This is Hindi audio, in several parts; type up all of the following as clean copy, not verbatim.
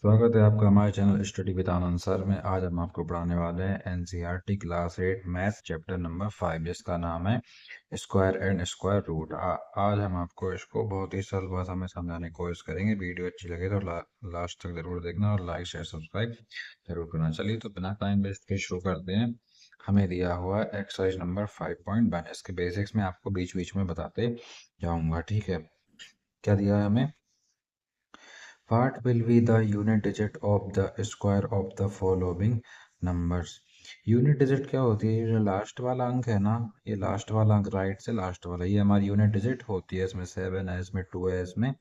स्वागत है आपका हमारे channel study with Anand sir में। आज हम आपको पढ़ाने वाले हैं NCERT class 8 math chapter number 5 जिसका नाम है स्क्वायर एंड स्क्वायर रूट। आज हम आपको इसको बहुत ही सरल भाषा में समझाने की कोशिश करेंगे। वीडियो अच्छी लगे तो लास्ट तक जरूर देखना और लाइक शेयर सब्सक्राइब जरूर करना। चलिए तो बिना टाइम वेस्ट के शुरू करते हैं। हमें दिया हुआ है एक्सरसाइज नंबर 5.1। इसके बेसिक्स में आपको बीच बीच में बताते जाऊंगा, ठीक है। क्या दिया है हमें? What will be the unit digit of the square of the following numbers? Unit digit क्या होती है? ये जो लास्ट वाला अंक है ना, ये लास्ट वाला अंक राइट से लास्ट वाला, ये हमारी यूनिट डिजिट होती है। इसमें 7 है, इसमें 2 है, इसमें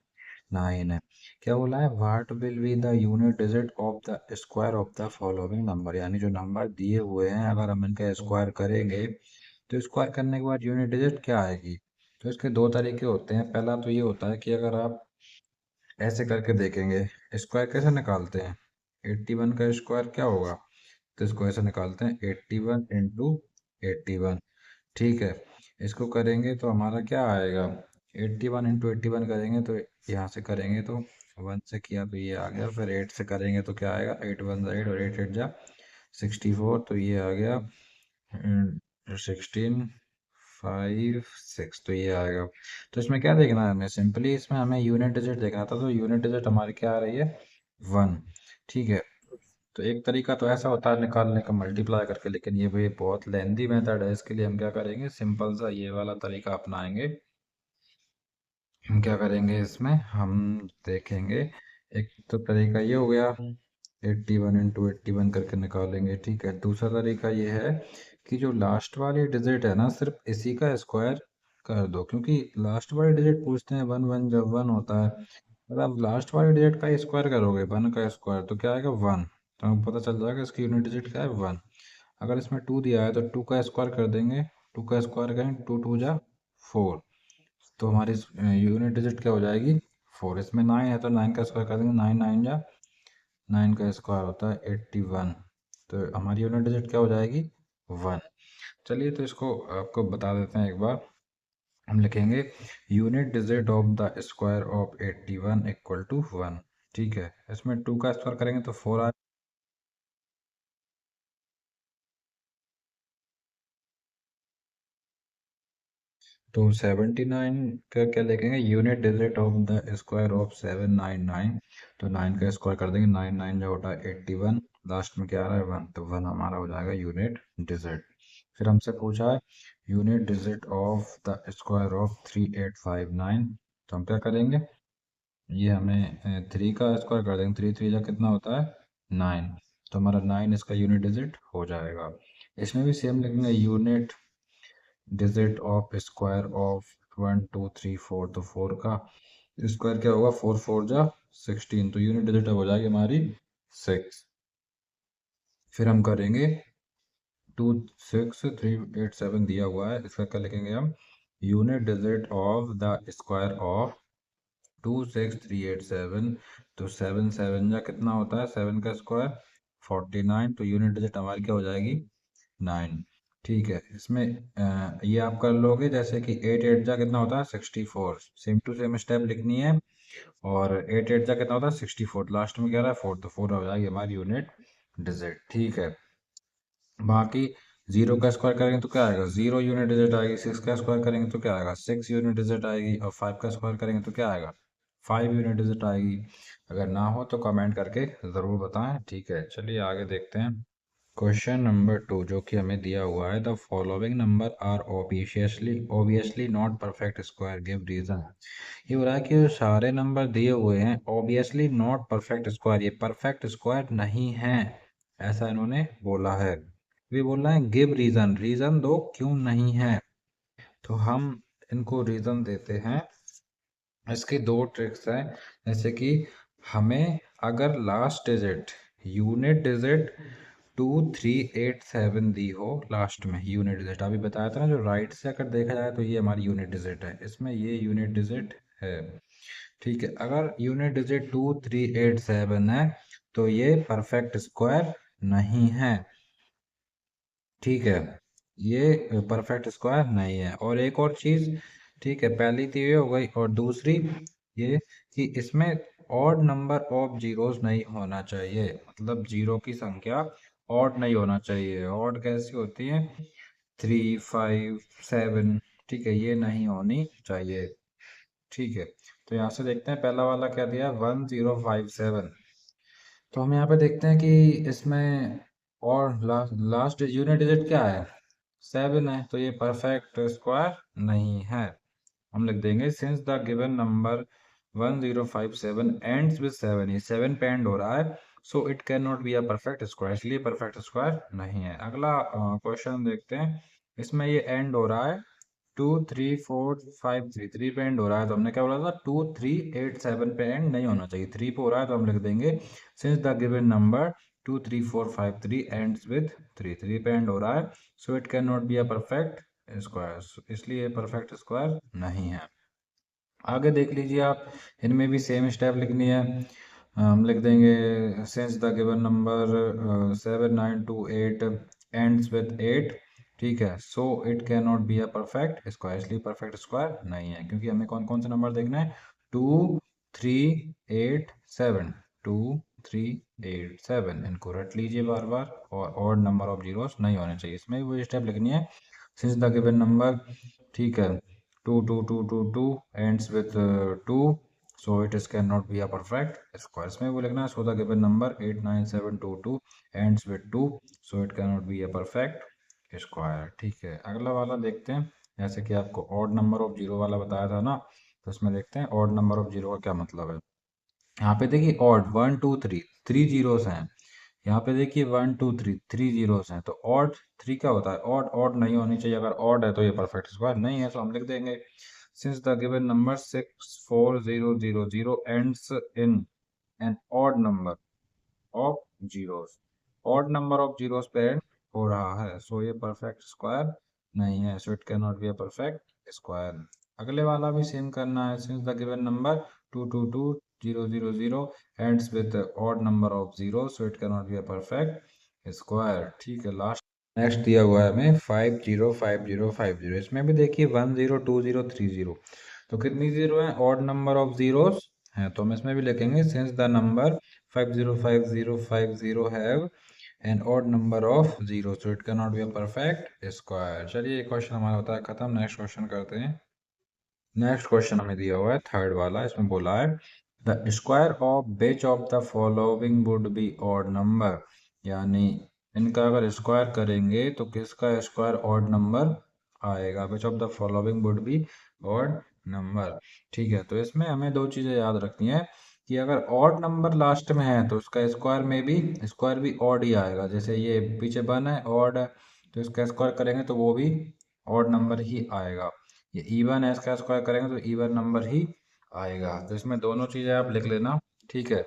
9 है। क्या बोला है? What will be the unit digit of the square of the following number, यानी जो नंबर दिए हुए हैं अगर हम इनका स्क्वायर करेंगे तो स्क्वायर करने के बाद यूनिट डिजिट क्या आएगी। तो इसके दो तरीके होते हैं। पहला तो ये होता है कि अगर आप ऐसे करके देखेंगे, स्क्वायर कैसे निकालते हैं। 81 का स्क्वायर क्या होगा? तो इसको ऐसे निकालते हैं 81 इंटू 81, ठीक है। इसको करेंगे तो हमारा क्या आएगा? 81 इंटू 81 करेंगे तो यहाँ से करेंगे तो 1 से किया तो ये आ गया। फिर 8 से करेंगे तो क्या आएगा? 8 1 जा 8 और 8 8 जा 64, तो ये आ गया 16 5 6, तो ये आएगा। तो इसमें क्या देखना है हमें? सिंपली इसमें हमें यूनिट डिजिट देखना था, तो यूनिट डिजिट हमारी क्या आ रही है? 1, ठीक है। तो एक तरीका तो ऐसा होता है निकालने का, मल्टीप्लाई करके, लेकिन ये भी बहुत लेंदी मेथड है। इसके लिए हम क्या करेंगे? सिंपल सा ये वाला तरीका अपनाएंगे। हम क्या करेंगे इसमें? हम देखेंगे, एक तो तरीका ये हो गया 81 इंटू 81 करके निकालेंगे, ठीक है। दूसरा तरीका ये है कि जो लास्ट वाली डिजिट है ना, सिर्फ इसी का स्क्वायर कर दो, क्योंकि लास्ट वाली डिजिट पूछते हैं 1 1 जब 1 होता है। अगर आप लास्ट वाली डिजिट का स्क्वायर करोगे 1 का स्क्वायर तो क्या आएगा? 1। तो हमें पता चल जाएगा इसकी यूनिट डिजिट क्या है? 1। अगर इसमें 2 दिया है तो 2 का स्क्वायर कर देंगे। 2 का स्क्वायर करें, 2 2 जा 4, तो हमारी यूनिट डिजिट क्या हो जाएगी? 4। इसमें 9 है तो 9 का स्क्वायर कर देंगे, 9 9 जा 9 का स्क्वायर होता है 81, तो हमारी यूनिट डिजिट क्या हो जाएगी? 1। चलिए तो इसको आपको बता देते हैं एक बार। हम लिखेंगे unit digit of the square of 81 equal to 1, ठीक है। इसमें 2 का स्क्वायर करेंगे तो 4 आ। तो 79 का क्या लिखेंगे? Unit digit of the square of 799, तो 9 का स्क्वायर कर देंगे, 9 9 जो होता है 81, लास्ट में क्या आ रहा है? 1, तो 1 हमारा हो जाएगा यूनिट डिजिट। फिर हमसे पूछा है unit digit of the square of 3859, तो हम क्या करेंगे? ये हमें 3 का स्क्वायर कर देंगे, 3 3 का कितना होता है? 9, तो हमारा 9 इसका यूनिट डिजिट हो जाएगा। इसमें भी सेम लिखेंगे unit digit of square of 1 2 3 4, तो 4 का स्क्वायर क्या होगा? 4 4 जा 16, तो यूनिट डिजिट हो जाएगी हमारी 6। फिर हम करेंगे 26387 दिया हुआ है, इसका क्या लिखेंगे हम? Unit digit of the square of 26387, तो 7 7 जा कितना होता है? 7 का स्क्वायर 49, तो यूनिट डिजिट हमारी क्या हो जाएगी? 9, ठीक है। इसमें ये आप कर लोगे जैसे कि 8 8 जा कितना होता है? 64, सेम टू सेम स्टेप लिखनी है। और 8 8 जा कितना होता है? 64, लास्ट में क्या रहा है? 4, तो 4 हो जाएगी हमारी यूनिट डिजिट, ठीक है। बाकी 0 का स्क्वायर करेंगे तो क्या आएगा? 0 यूनिट डिजिट आएगी। 6 का स्क्वायर करेंगे तो क्या आएगा? 6 यूनिट डिजिट आएगी। और 5 का स्क्वायर करेंगे तो क्या आएगा? 5 यूनिट डिजिट आएगी। अगर ना हो तो कमेंट करके ज़रूर बताएं, ठीक है। चलिए आगे देखते हैं। क्वेश्चन नंबर 2 जो कि हमें दिया हुआ है, the following number are obviously not perfect square, give reason. ये हो रहा है कि जो सारे नंबर दिए हुए हैं ऑब्वियसली नॉट परफेक्ट स्क्वायर, ये परफेक्ट स्क्वायर नहीं है, ऐसा इन्होंने बोला है। वे बोल रहे हैं गिव रीजन, रीजन दो क्यों नहीं है। तो हम इनको रीजन देते हैं। इसकी दो ट्रिक्स हैं, जैसे कि हमें अगर लास्ट डिजिट यूनिट डिजिट 2387 दी हो, लास्ट में यूनिट डिजिट अभी बताया था ना, जो राइट से अगर देखा जाए तो ये हमारी यूनिट डिजिट है, इसमें ये यूनिट डिजिट है, ठीक है। अगर यूनिट डिजिट 2387 है तो ये परफेक्ट स्क्वायर नहीं है, ठीक है। ये परफेक्ट स्क्वायर नहीं है। और एक और चीज, ठीक है, पहली तो ये हो गई, और दूसरी ये कि इसमें ऑड नंबर ऑफ जीरोस नहीं होना चाहिए, मतलब जीरो की संख्या ऑड नहीं होना चाहिए। ऑड कैसी होती है? 3, 5, 7, ठीक है, ये नहीं होनी चाहिए। ठीक है, तो यहाँ से देखते हैं पहला वाला क्या दिया, 1057। तो हम यहाँ पे देखते हैं कि इसमें और लास्ट यूनिट डिजिट क्या है, 7 है, तो ये परफेक्ट स्क्वायर नहीं है। हम लिख देंगे since the given number 1057 ends with 7, ये 7 पे एंड हो रहा है, so it can not be a perfect square, इसलिए परफेक्ट स्क्वायर नहीं है। अगला क्वेश्चन देखते हैं, इसमें ये एंड हो रहा है 2, 3, 4, 5, 3, 3 पे एंड हो रहा है, तो हमने क्या बोला था 2, 3, 8, 7 पे एंड नहीं होना चाहिए, 3 पे हो रहा है, तो हम लिख देंगे since the given number 2, 3, 4, 5, 3 ends with 3, 3 पे एंड हो रहा है, so it can not be a perfect square, इसलिए परफेक्ट स्क्वायर नहीं है। आगे देख लीजिए आप, इनमें भी सेम स्टेप लिखनी है। हम लिख देंगे since the given number 7, 9, 2, 8 ends with 8, ठीक है, so it can not be a perfect square, इसलिए परफेक्ट स्क्वायर नहीं है, क्योंकि हमें कौन कौन से नंबर देखना है, 2, 3, 8, 7, 2, 3, 8, 7, इनको रट लीजिए बार बार, और ऑड नंबर ऑफ जीरोस नहीं होने चाहिए, इसमें भी वो स्टेप लिखनी है। सिंस द गिवन नंबर, ठीक है, 2, 2, 2, 2, 2 ends with 2, so it is cannot be a perfect square, इसमें वो लिखना है so the given number 89722 ends with 2, so it cannot be a perfect square। ठीक है, अगला वाला देखते हैं, जैसे कि आपको ऑड नंबर ऑफ जीरो वाला बताया था ना, तो इसमें देखते हैं ऑड नंबर ऑफ जीरो का क्या मतलब है। यहाँ पे देखिए ऑड 1, 2, 3, 3 जीरोस हैं, यहाँ पे देखिए 1, 2, 3, 3 जीरोस हैं, तो ऑड 3 क्या होता है, ऑड ऑड नहीं होनी चाहिए, अगर ऑड है तो ये परफेक्ट स्क्वायर नहीं है, तो हम लिख देंगे since the given number 64000 ends in an odd number of zeros, odd number of zeros पे एंड हो रहा है, सो ये परफेक्ट स्क्वायर नहीं है, so it can not be a perfect square. अगले वाला भी सेम करना है, since the given number 2, 2, 2, 0, 0, 0 ends with the odd number of zeros, so it cannot be a perfect square। ठीक है, लास्ट नेक्स्ट दिया हुआ है हमें 50, 50, 50, इसमें भी देखिए 10, 20, 30, तो कितनी जीरो है, ऑड नंबर ऑफ जीरोस हैं, तो हम इसमें भी लिखेंगे since the number 50, 50, 50 have an odd number of zero, so it can not be a perfect square. चलिए ये क्वेश्चन हमारा होता है खत्म, नेक्स्ट क्वेश्चन करते हैं। नेक्स्ट क्वेश्चन हमें दिया हुआ है थर्ड वाला, इसमें बोला है the square of which of the following would be odd number, यानी इनका अगर स्क्वायर करेंगे तो किसका स्क्वायर ऑड नंबर आएगा, which of the following would be odd number. ठीक है, तो इसमें हमें दो चीज़ें याद रखनी है कि अगर ऑड नंबर लास्ट में है तो उसका स्क्वायर में भी स्क्वायर भी ऑड ही आएगा, जैसे ये पीछे वन है ऑड है, तो इसका स्क्वायर करेंगे तो वो भी ऑड नंबर ही आएगा, ये इवन है इसका स्क्वायर करेंगे तो इवन नंबर ही आएगा, तो इसमें दोनों चीज़ें आप लिख लेना। ठीक है,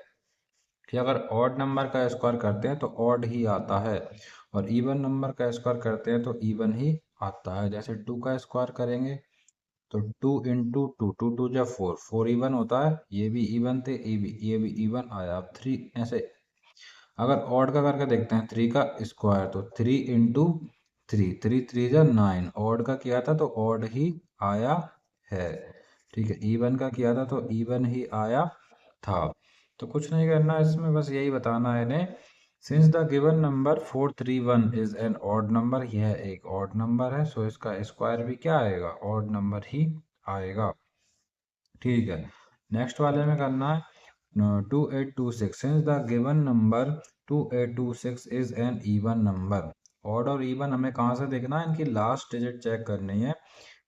कि अगर ऑड नंबर का स्क्वायर करते हैं तो ऑड ही आता है, और इवन नंबर का स्क्वायर करते हैं तो इवन ही आता है, जैसे 2 का स्क्वायर करेंगे तो 2 × 2, 2 × 2 = 4, 4 इवन होता है, ये भी इवन थे, ये भी इवन आया, अब 3 ऐसे। अगर ऑड का करके देखते हैं 3 का स्क्वायर, तो 3 × 3, 3 × 3 = 9, ऑड का किया था तो ऑड ही आया है। ठीक है, इवन का किया था तो इवन ही आया था। तो कुछ नहीं करना इसमें, बस यही बताना है इन्हें, since the given number 431 is an odd number, यह एक ऑड नंबर है, सो इसका स्क्वायर भी क्या आएगा, ऑड नंबर ही आएगा। ठीक है, नेक्स्ट वाले में करना है 2826, since the given number 2826 is an even number. Odd और इवन हमें कहाँ से देखना है, इनकी लास्ट डिजिट चेक करनी है,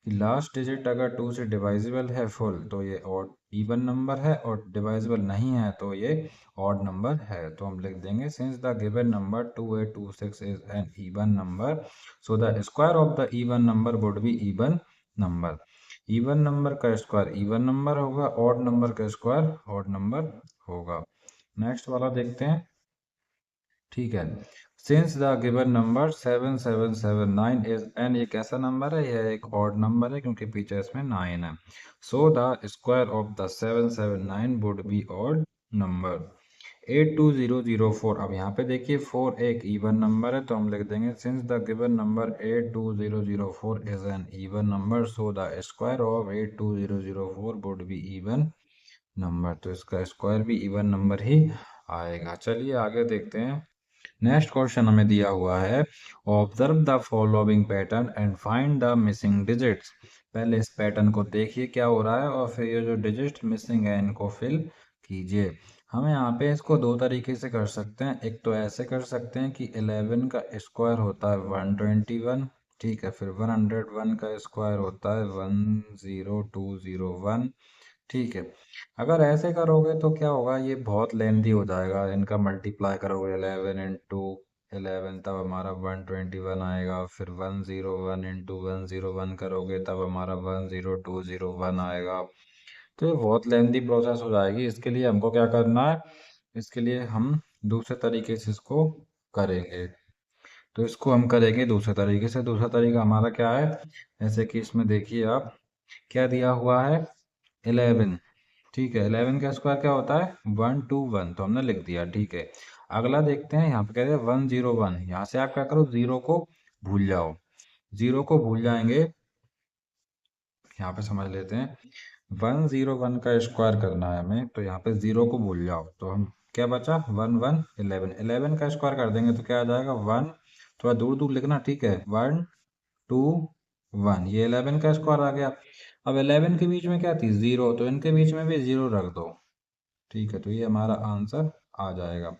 कि लास्ट डिजिट अगर 2 से डिवाइजिबल है फुल तो ये ऑड इवन नंबर है, और डिवाइजिबल नहीं है तो ये ऑड नंबर है, तो हम लिख देंगे since the given number 2826 is an even number, so the square of the even number would be even number. Even number का स्क्वायर इवन नंबर होगा, ऑड नंबर का स्क्वायर ऑड नंबर होगा। नेक्स्ट वाला देखते हैं। ठीक है, since the given number 7779 is an, ये कैसा नंबर है, यह एक ऑड नंबर है क्योंकि पीछे इसमें 9 है, so the square of the 779 would be odd number. 82004, अब यहाँ पे देखिए 4 एक इवन नंबर है, तो हम लिख देंगे since the given number 82004 is an even number, so the square of 82004 would be even number, तो इसका स्क्वायर भी इवन नंबर ही आएगा। चलिए आगे देखते हैं। नेक्स्ट क्वेश्चन हमें दिया हुआ है, observe the following pattern and find the missing digits. पहले इस पैटर्न को देखिए क्या हो रहा है और फिर ये जो डिजिट मिसिंग है इनको फिल कीजिए। हम यहाँ पे इसको दो तरीके से कर सकते हैं। एक तो ऐसे कर सकते हैं कि 11 का स्क्वायर होता है 121, ठीक है, फिर 101 का स्क्वायर होता है 10201, ठीक है। अगर ऐसे करोगे तो क्या होगा, ये बहुत लेंथी हो जाएगा। इनका मल्टीप्लाई करोगे 11 इंटू 11 तब हमारा 121 आएगा, फिर 101 इंटू 101 करोगे तब हमारा 10201 आएगा। तो ये बहुत लेंथी प्रोसेस हो जाएगी। इसके लिए हमको क्या करना है, इसके लिए हम दूसरे तरीके से इसको करेंगे। तो इसको हम करेंगे दूसरे तरीके से। दूसरा तरीका हमारा क्या है, जैसे कि इसमें देखिए आप क्या दिया हुआ है 11, ठीक है। 11 का स्क्वायर क्या होता है 121, तो हमने लिख दिया, ठीक है। अगला देखते हैं, यहाँ पे कहते हैं 101। यहाँ से आप क्या करो, जीरो को भूल जाओ। जीरो को भूल जाएंगे, यहाँ पे समझ लेते हैं। 101 का स्क्वायर करना है हमें, तो यहाँ पे जीरो को भूल जाओ। तो हम क्या बचा 11 11 का स्क्वायर कर देंगे तो क्या आ जाएगा 1, थोड़ा दूर दूर लिखना, ठीक है, 121, ये 11 का स्क्वायर आ गया। अब 11 के बीच में क्या थी जीरो, तो इनके बीच में भी जीरो रख दो, ठीक है। तो ये हमारा आंसर आ जाएगा।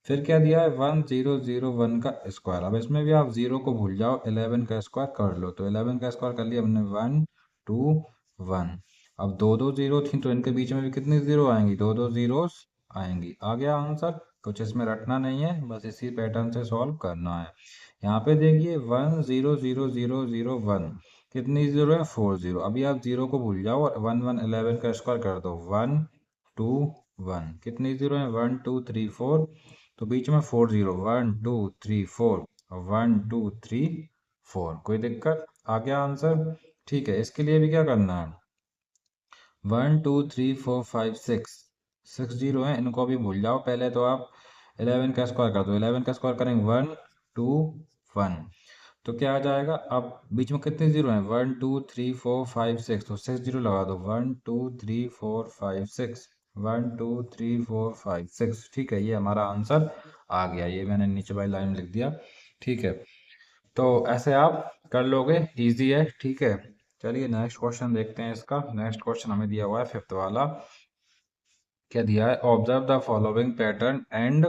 फिर क्या दिया है 1001 का स्क्वायर। अब इसमें भी आप जीरो को भूल जाओ, 11 का स्क्वायर कर लो। तो 11 का स्क्वायर कर लिया हमने 121। अब दो दो जीरो थी तो इनके बीच में भी कितनी जीरो आएंगी, दो दो जीरो आएंगी। आ गया आंसर। कुछ इसमें रटना नहीं है, बस इसी पैटर्न से सॉल्व करना है। यहाँ पे देखिए 100001, कितनी जीरो है 40। अभी आप जीरो को भूल जाओ और 11 का स्क्वायर कर दो 121, कितनी जीरो है 1234, तो बीच में 40, 1234 और 1234, कोई दिक्कत, आ गया आंसर। ठीक है, इसके लिए भी क्या करना है 1 2 3 4 5 6, 6 जीरो है, इनको भी भूल जाओ। पहले तो आप 11 का स्क्वायर कर दो, 11 का स्क्वायर करेंगे 121, तो क्या आ जाएगा। अब बीच में कितने जीरो हैं 1 2 3 4 5 6, तो 6 जीरो लगा दो 1 2 3 4 5 6, 1 2 3 4 5 6, ठीक है। ये हमारा आंसर आ गया, ये मैंने नीचे वाली लाइन में लिख दिया, ठीक है। तो ऐसे आप कर लोगे, इजी है, ठीक है। चलिए नेक्स्ट क्वेश्चन देखते हैं। इसका नेक्स्ट क्वेश्चन हमें दिया हुआ है फिफ्थ वाला। क्या दिया है, observe the following pattern and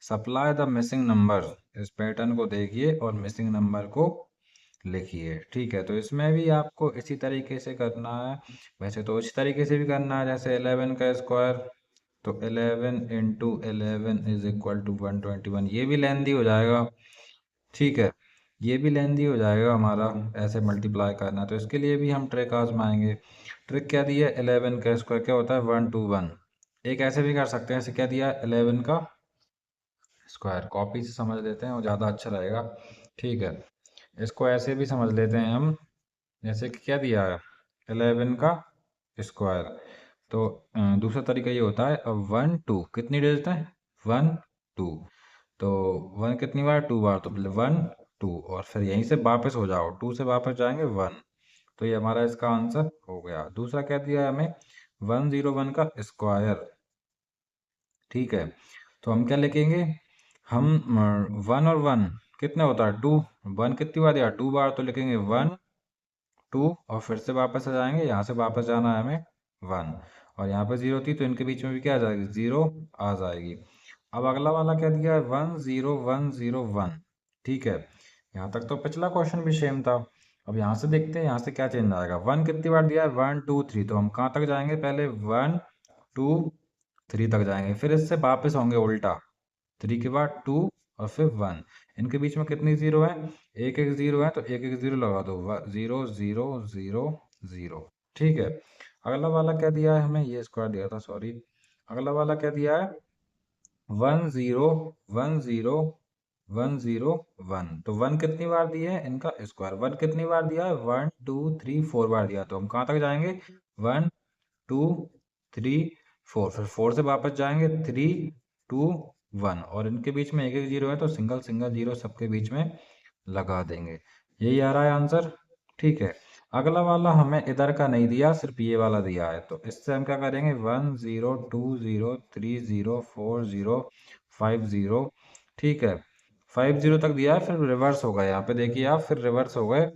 supply the missing number. इस पैटर्न को देखिए और मिसिंग नंबर को लिखिए, ठीक है। तो इसमें भी आपको इसी तरीके से करना है। वैसे तो इसी तरीके से भी करना है, जैसे 11 का स्क्वायर, तो 11 इंटू 11 इज इक्वल टू 121, ये भी लेंदी हो जाएगा, ठीक है। ये भी लेंदी हो जाएगा हमारा, ऐसे मल्टीप्लाई करना। तो इसके लिए भी हम ट्रिक आजमाएंगे। ट्रिक क्या दी है, 11 का स्क्वायर क्या होता है 121। एक ऐसे भी कर सकते हैं, ऐसे क्या दिया 11 का स्क्वायर, कॉपी से समझ लेते हैं वो ज़्यादा अच्छा रहेगा, ठीक है। इसको ऐसे भी समझ लेते हैं हम, जैसे कि क्या दिया है 11 का स्क्वायर। तो दूसरा तरीका ये होता है, अब 1 2 कितनी डिजिट है 1 2, तो 1 कितनी बार 2 बार, तो 1 2, और फिर यहीं से वापस हो जाओ, 2 से वापस जाएंगे 1, तो ये हमारा इसका आंसर हो गया। दूसरा क्या दिया है हमें 101 का स्क्वायर, ठीक है। तो हम क्या लिखेंगे, हम 1 और 1 कितना होता है 2, 1 कितनी बार दिया 2 बार, तो लिखेंगे 1 2, और फिर से वापस आ जाएंगे, यहाँ से वापस जाना है हमें 1, और यहाँ पे जीरो थी तो इनके बीच में भी क्या आ जाएगी जीरो आ जाएगी। अब अगला वाला क्या दिया है 10101, ठीक है। यहाँ तक तो पिछला क्वेश्चन भी सेम था। अब यहाँ से देखते हैं यहाँ से क्या चेंज आएगा। 1 कितनी बार दिया है 1 2 3, तो हम कहाँ तक जाएंगे, पहले 1 2 3 तक जाएंगे, फिर इससे वापस होंगे उल्टा, 3 के बाद 2 और फिर 1। इनके बीच में कितनी जीरो है, एक एक जीरो है, तो एक एक जीरो लगा दो 0 0 0 0, ठीक है। अगला वाला क्या दिया है हमें, ये स्क्वायर दिया था, सॉरी। अगला वाला क्या दिया है 1 0 1 0 1 0 1, तो 1 कितनी बार दिए है इनका स्क्वायर, 1 कितनी बार दिया है 1 2 3 4 बार दिया, तो हम कहाँ तक जाएंगे 1 2 3 4, फिर 4 से वापस जाएंगे 3 2 1, और इनके बीच में एक एक जीरो है तो सिंगल सिंगल जीरो सबके बीच में लगा देंगे। यही आ रहा है आंसर, ठीक है। अगला वाला हमें इधर का नहीं दिया, सिर्फ ये वाला दिया है, तो इससे हम क्या करेंगे 1 0 2 0 3 0 4 0 5 0। ठीक है, 5 0 तक दिया है, फिर रिवर्स हो गए यहाँ पे देखिए आप, फिर रिवर्स हो गए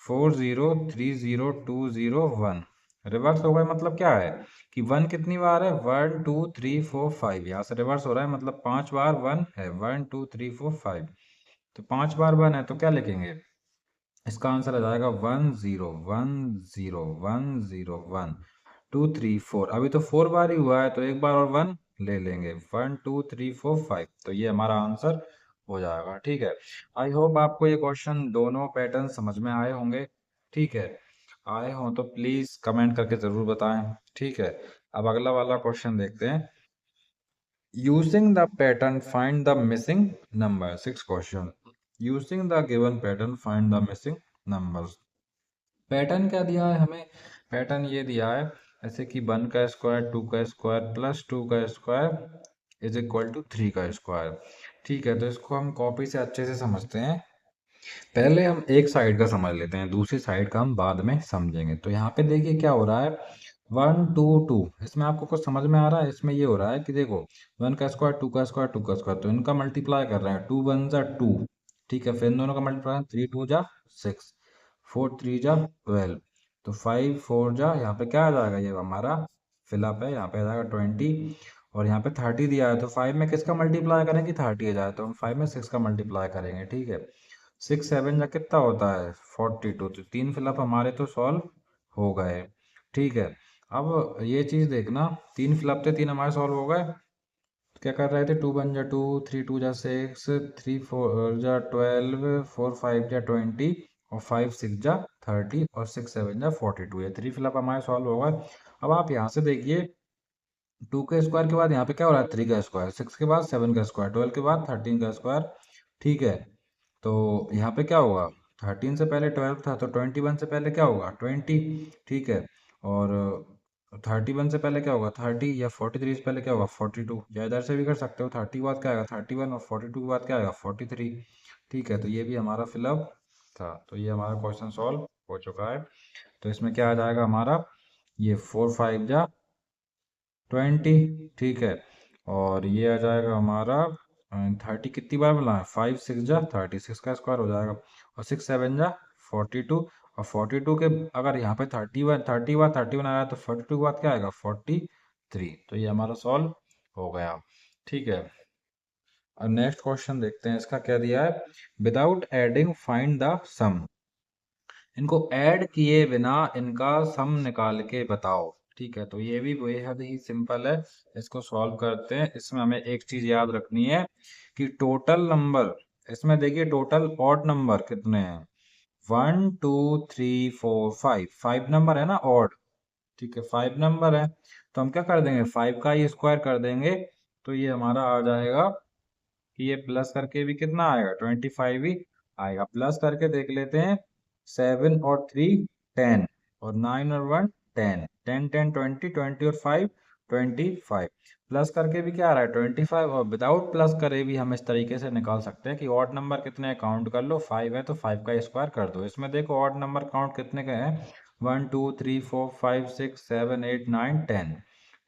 4 0 3 0 2 0 1। रिवर्स हो गए मतलब क्या है कि वन कितनी बार है, 1 2 3 4 5, यहाँ से रिवर्स हो रहा है मतलब 5 बार वन है, 1 2 3 4 5। तो 5 बार वन है तो क्या लिखेंगे, इसका आंसर आ जाएगा 1 0 1 0 1 0 1 2 3 4। अभी तो 4 बार ही हुआ है तो एक बार और वन ले लेंगे, 1 2 3 4 5। तो ये हमारा आंसर हो जाएगा। ठीक है, आई होप आपको ये क्वेश्चन दोनों पैटर्न समझ में आए होंगे। ठीक है, आए हों तो प्लीज कमेंट करके जरूर बताएं। ठीक है, अब अगला वाला क्वेश्चन देखते हैं। Using the pattern, find the missing number. Sixth question. Using the given pattern, find the missing numbers. Pattern क्या दिया है हमें, पैटर्न ये दिया है ऐसे कि 1 का स्क्वायर 2 का स्क्वायर प्लस 2 का स्क्वायर इज इक्वल टू 3 का स्क्वायर। ठीक है, तो इसको हम कॉपी से अच्छे से समझते हैं। पहले हम एक साइड का समझ लेते हैं, दूसरी साइड का हम बाद में समझेंगे। तो यहाँ पे देखिए क्या हो रहा है, 1 2 2, इसमें आपको कुछ समझ में आ रहा है, इसमें ये हो रहा है कि देखो 1 का स्क्वायर 2 का स्क्वायर 2 का स्क्वायर, तो इनका मल्टीप्लाई कर रहे हैं, 2 1 जा 2। ठीक है, फिर इन दोनों का मल्टीप्लाई 3 2 जा 6, 4 3 जा 12, तो 5 4 जा यहाँ पे क्या आ जाएगा, ये हमारा फिलअप है, यहाँ पे आ जाएगा 20। और यहाँ पे 30 दिया है तो 5 में किसका मल्टीप्लाई करें कि 30 आ जाए, तो हम 5 में 6 का मल्टीप्लाई करेंगे। ठीक है, 6 7 जा कितना होता है 42, तो तीन फिलअप हमारे तो सॉल्व हो गए। ठीक है, अब ये चीज देखना, तीन फिलअप थे, तीन हमारे सॉल्व हो गए। तो क्या कर रहे थे, 2 1 जा 2, 3 2 जा 6, 3 4 जा 12, 4 5 जा 20, और 5 6 जा 30, और 6 7 जा 42। ये थ्री फिलअप हमारे सॉल्व हो गए। अब आप यहाँ से देखिए, 2 के स्क्वायर के बाद यहाँ पे क्या हो रहा है, 3 का स्क्वायर, 6 के बाद 7 का स्क्वायर, 12 के बाद 13 का स्क्वायर। ठीक है, तो यहाँ पे क्या होगा, 13 से पहले 12 था तो 21 से पहले क्या होगा 20। ठीक है, और 31 से पहले क्या होगा 30, या 43 से पहले क्या होगा 42, या इधर से भी कर सकते हो, 30 के बाद क्या आएगा 31, और 42 के बाद क्या आएगा 43। ठीक है, तो ये भी हमारा फिलअप था, तो ये हमारा क्वेश्चन सॉल्व हो चुका है। तो इसमें क्या आ जाएगा हमारा, ये 4 5 जा 20। ठीक है, और ये आ जाएगा हमारा 30 कितनी बार बोला है, 5 6 जा 30, 6 का स्क्वायर हो जाएगा, और 6 7 जा 42, और 42 के अगर यहाँ पे 31 आया तो 42 के बाद क्या आएगा 43। तो ये हमारा सॉल्व हो गया। ठीक है, अब नेक्स्ट क्वेश्चन देखते हैं, इसका क्या दिया है, विदाउट एडिंग फाइंड द सम। इनको ऐड किए बिना इनका सम निकाल के बताओ। ठीक है, तो ये भी बेहद ही सिंपल है, इसको सॉल्व करते हैं। इसमें हमें एक चीज याद रखनी है कि टोटल नंबर, इसमें देखिए टोटल ऑड नंबर कितने हैं, 1 2 3 4 5, 5 नंबर है ना ऑड। ठीक है, 5 नंबर है, तो हम क्या कर देंगे 5 का ही स्क्वायर कर देंगे, तो ये हमारा आ जाएगा कि ये प्लस करके भी कितना आएगा 25 ही आएगा। प्लस करके देख लेते हैं, 7 और 3 10, और 9 और 1 10, 10 10 20, 20 और 5 25। प्लस करके भी क्या आ रहा है 25, और विदाउट प्लस करे भी हम इस तरीके से निकाल सकते हैं कि ऑड नंबर कितने हैं काउंट कर लो, 5 है तो 5 का स्क्वायर कर दो। इसमें देखो ऑड नंबर काउंट कितने के हैं, 1 2 3 4 5 6 7 8 9 10।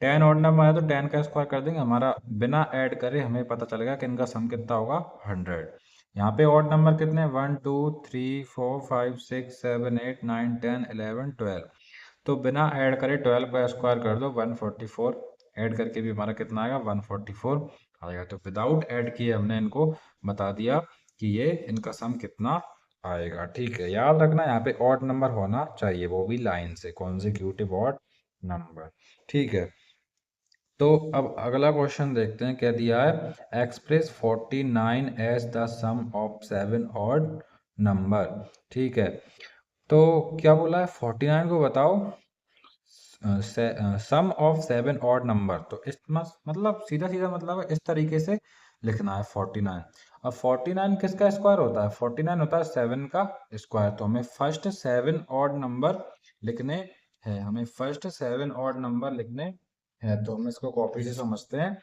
10 ऑड नंबर है तो 10 का स्क्वायर कर देंगे, हमारा बिना ऐड करे हमें पता चलेगा कि इनका सम कितना होगा 100। यहाँ पे ऑड नंबर कितने, 1 2 3 4 5 6 7 8 9 10 11 12। तो बिना ऐड करे 12 का स्क्वायर कर दो 144, ऐड करके भी हमारा कितना आएगा 144 आएगा। तो विदाउट ऐड किए हमने इनको बता दिया कि ये इनका सम कितना आएगा। ठीक है, याद रखना यहाँ पे ऑड नंबर होना चाहिए, वो भी लाइन से, कॉन्जिक्यूटिव ऑड नंबर। ठीक है, तो अब अगला क्वेश्चन देखते हैं क्या दिया है, express 49 as the sum of 7 odd number. ठीक है, तो क्या बोला है 49 को बताओ सम ऑफ 7 ऑड नंबर। तो इस मतलब सीधा सीधा मतलब है, इस तरीके से लिखना है 49। अब 49 किसका स्क्वायर होता है, 49 होता है 7 का स्क्वायर। तो हमें फर्स्ट 7 ऑड नंबर लिखने हैं, हमें फर्स्ट 7 ऑड नंबर लिखने हैं। तो हम इसको कॉपी से समझते हैं।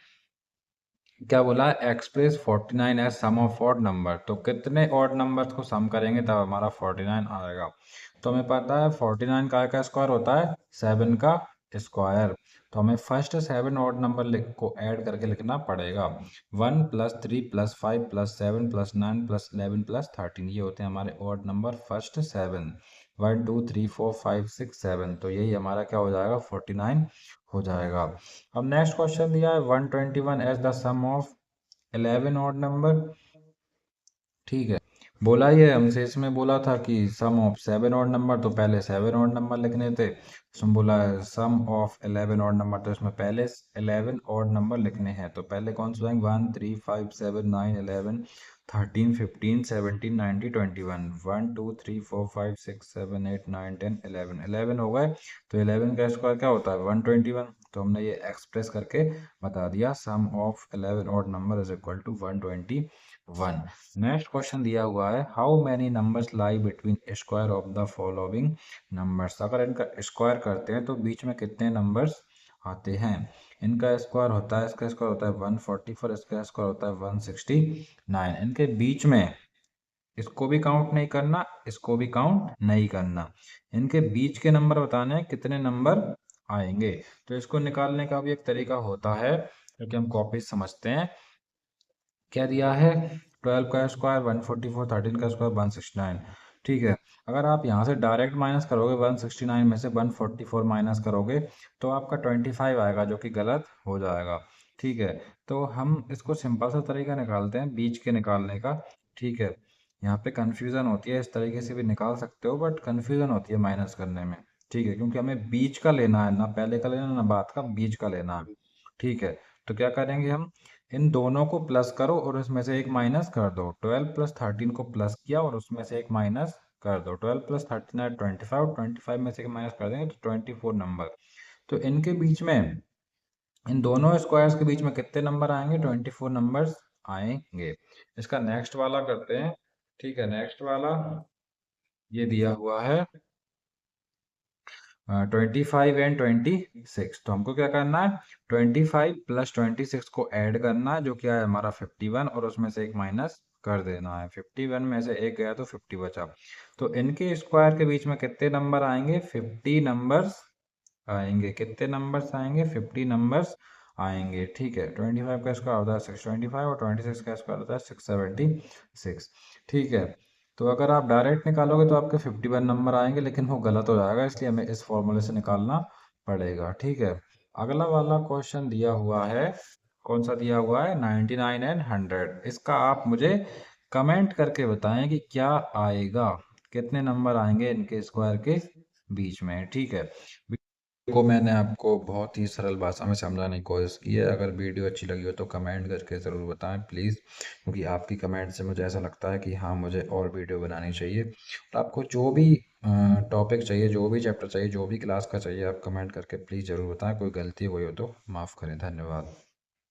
क्या बोला है, express 49 as sum of odd number. तो कितने ऑड नंबर्स को सम करेंगे तब हमारा 49 आएगा। तो हमें पता है 49 का स्क्वायर होता है 7 का स्क्वायर। तो हमें फर्स्ट 7 ऑड नंबर को ऐड करके लिखना पड़ेगा। 1 + 3 + 5 + 7 + 9 + 11 + 13, ये होते हैं हमारे ऑड नंबर फर्स्ट 7। 1 2 3 4 5 6 7, तो यही हमारा क्या हो जाएगा, 49 हो जाएगा। अब नेक्स्ट क्वेश्चन दिया है 121 as the sum of 11 odd number. ठीक है, बोला ये हमसे, इसमें बोला था कि सम ऑफ 7 ऑड नंबर, तो पहले 7 ऑड नंबर लिखने थे। इसमें बोला है सम ऑफ 11 ऑड नंबर, तो इसमें पहले 11 ऑड नंबर लिखने हैं। तो पहले कौन से जाएंगे, 1 3 5 7 9 11 13 15 17 19 21। 1 2 3 4 5 6 7 8 9 10 11, 11 हो गए। तो 11 का स्क्वायर क्या होता है, 121। तो हमने ये एक्सप्रेस करके बता दिया, sum of 11 odd number is equal to 121। Next question दिया हुआ है, how many numbers lie between square of the following numbers. अगर इनका स्क्वायर करते हैं तो बीच में कितने नंबर्स आते हैं। इनका स्क्वायर होता है, इसका स्क्वायर होता है 144, इसका स्क्वायर होता है 169। इनके बीच में इसको भी काउंट नहीं करना, इसको भी काउंट नहीं करना, इनके बीच के नंबर बताने हैं कितने नंबर आएंगे। तो इसको निकालने का भी एक तरीका होता है, क्योंकि हम कॉपी समझते हैं। क्या दिया है, 12 का स्क्वायर 144, 13 का स्क्वायर 169। ठीक है, अगर आप यहाँ से डायरेक्ट माइनस करोगे 169 में से 144 माइनस करोगे तो आपका 25 आएगा, जो कि गलत हो जाएगा। ठीक है, तो हम इसको सिंपल सा तरीका निकालते हैं बीच के निकालने का। ठीक है, यहाँ पे कन्फ्यूज़न होती है, इस तरीके से भी निकाल सकते हो, बट कन्फ्यूज़न होती है माइनस करने में। ठीक है, क्योंकि हमें बीच का लेना है, ना पहले का लेना ना बाद का, बीच का लेना है। ठीक है, तो क्या करेंगे हम, इन दोनों को प्लस करो और उसमें से एक माइनस कर दो। 12 + 13 को प्लस किया और उसमें से एक माइनस कर दो। 12 + 13 है 25, 25 में से एक माइनस कर देंगे तो 24 नंबर। तो इनके बीच में, इन दोनों स्क्वायर्स के बीच में कितने नंबर आएंगे, 24 नंबर्स आएंगे। इसका नेक्स्ट वाला करते हैं। ठीक है, नेक्स्ट वाला ये दिया हुआ है 25 एंड 26। तो हमको क्या करना है, 25 + 26 को ऐड करना है, जो क्या है हमारा 51, और उसमें से एक माइनस कर देना है। 51 में से एक गया तो 50 बचा। तो इनके स्क्वायर के बीच में कितने नंबर आएंगे, 50 नंबर्स आएंगे। कितने नंबर्स आएंगे, 50 नंबर्स आएंगे। ठीक है, 25 का स्क्वायर होता है 625 और 26 का स्क्वायर होता है 676। ठीक है, तो अगर आप डायरेक्ट निकालोगे तो आपके 51 नंबर आएंगे, लेकिन वो गलत हो जाएगा, इसलिए हमें इस फॉर्मूले से निकालना पड़ेगा। ठीक है, अगला वाला क्वेश्चन दिया हुआ है, कौन सा दिया हुआ है, 99 एंड 100। इसका आप मुझे कमेंट करके बताएं कि क्या आएगा, कितने नंबर आएंगे इनके स्क्वायर के बीच में। ठीक है, को मैंने आपको बहुत ही सरल भाषा में समझाने की कोशिश की है। अगर वीडियो अच्छी लगी हो तो कमेंट करके ज़रूर बताएं प्लीज़, क्योंकि आपकी कमेंट से मुझे ऐसा लगता है कि हाँ, मुझे और वीडियो बनानी चाहिए। और आपको जो भी टॉपिक चाहिए, जो भी चैप्टर चाहिए, जो भी क्लास का चाहिए, आप कमेंट करके प्लीज़ ज़रूर बताएं। कोई गलती हुई हो तो माफ़ करें। धन्यवाद।